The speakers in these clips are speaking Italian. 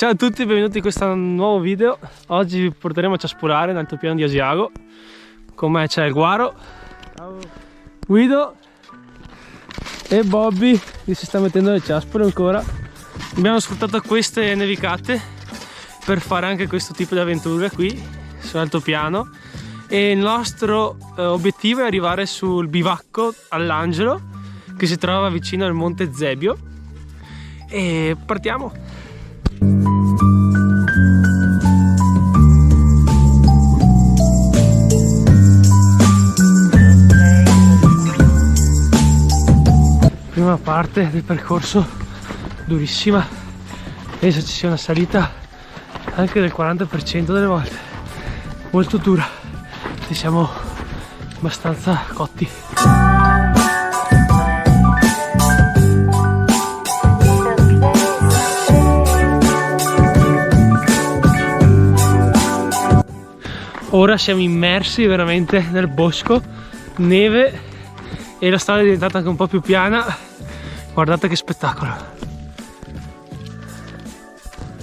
Ciao a tutti, benvenuti in questo nuovo video. Oggi vi porteremo a Ciaspolare nell'altopiano di Asiago. Con me c'è il Guaro. Ciao. Guido e Bobby che si sta mettendo le ciaspole ancora. Abbiamo sfruttato queste nevicate per fare anche questo tipo di avventure qui sull'altopiano, e il nostro obiettivo è arrivare sul bivacco all'Angelo che si trova vicino al Monte Zebio, e partiamo. Prima parte del percorso durissima, penso ci sia una salita anche del 40% delle volte, molto dura, e siamo abbastanza cotti. Ora siamo immersi veramente nel bosco, neve, e la strada è diventata anche un po' più piana. Guardate che spettacolo.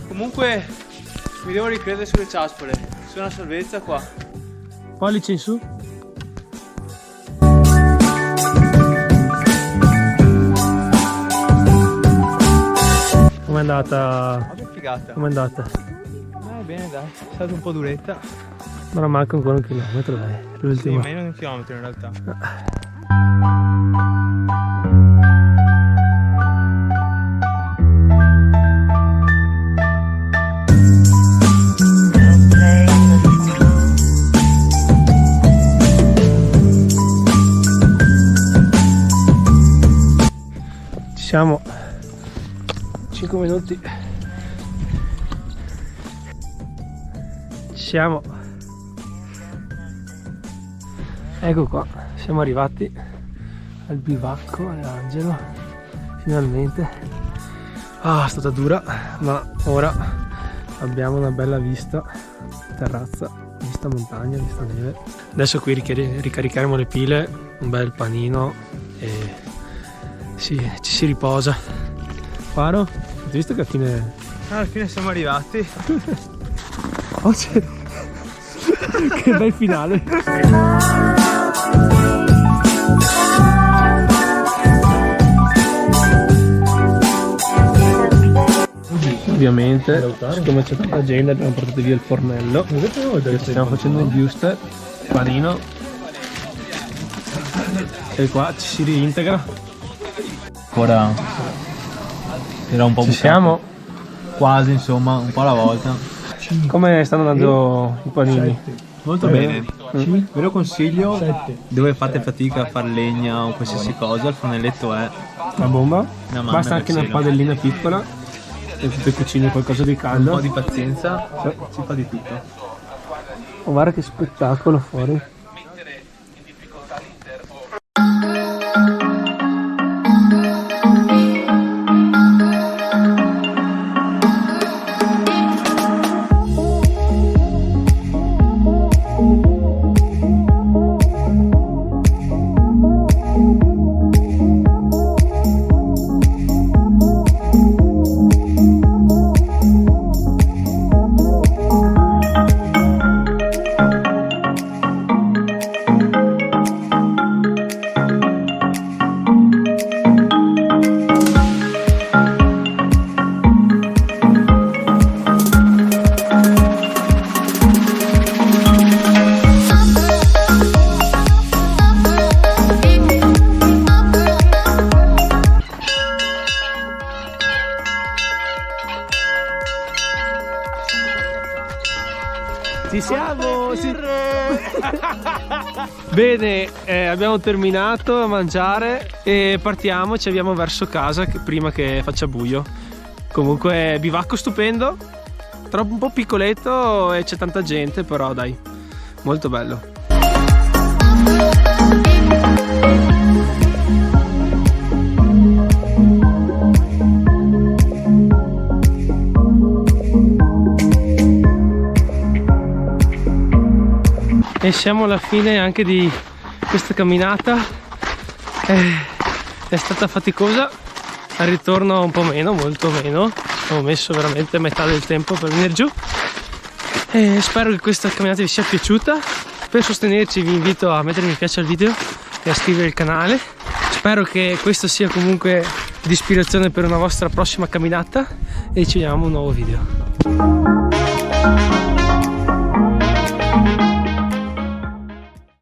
Comunque mi devo ricredere sulle ciaspole, c'è una salvezza qua. Pollice in su. Com'è andata? Che figata. Com'è andata? Bene dai, è stata un po' duretta. Ma non manca ancora un chilometro, dai. Sì, L'ultimo. meno di un chilometro in realtà. Ci siamo. 5 minuti. Ci siamo. Ecco qua, siamo arrivati al bivacco all'Angelo, finalmente. Ah, è stata dura, ma ora abbiamo una bella vista, terrazza, vista montagna, vista neve. Adesso qui ricaricheremo le pile, un bel panino e sì, ci si riposa. Faro, hai visto che Alla fine siamo arrivati. Oh, che bel finale. Ovviamente, siccome c'è tanta gente, abbiamo portato via il fornello. Stiamo facendo un wuster, panino, e qua ci si reintegra. Ora era un po' Ci siamo? quasi, insomma, un po' alla volta. Come stanno andando i panini? Molto bene. Vero consiglio, dove fate fatica a far legna o qualsiasi cosa, il fornelletto è La bomba? una manna Basta per anche una cielo. padellina piccola e tu cucini qualcosa di Un caldo. po' di pazienza, si fa di tutto. Oh, guarda che spettacolo fuori. Ci siamo! Sì. Bene, abbiamo terminato a mangiare e partiamo, ci avviamo verso casa prima che faccia buio. Comunque bivacco stupendo, troppo un po' piccoletto e c'è tanta gente, però dai, molto bello. E siamo alla fine anche di questa camminata. È stata faticosa, al ritorno un po' meno, molto meno, Ho messo veramente metà del tempo per venire giù e spero che questa camminata vi sia piaciuta. Per sostenerci vi invito a mettere mi piace al video e a iscrivervi al canale. Spero che questo sia comunque di ispirazione per una vostra prossima camminata e ci vediamo a un nuovo video.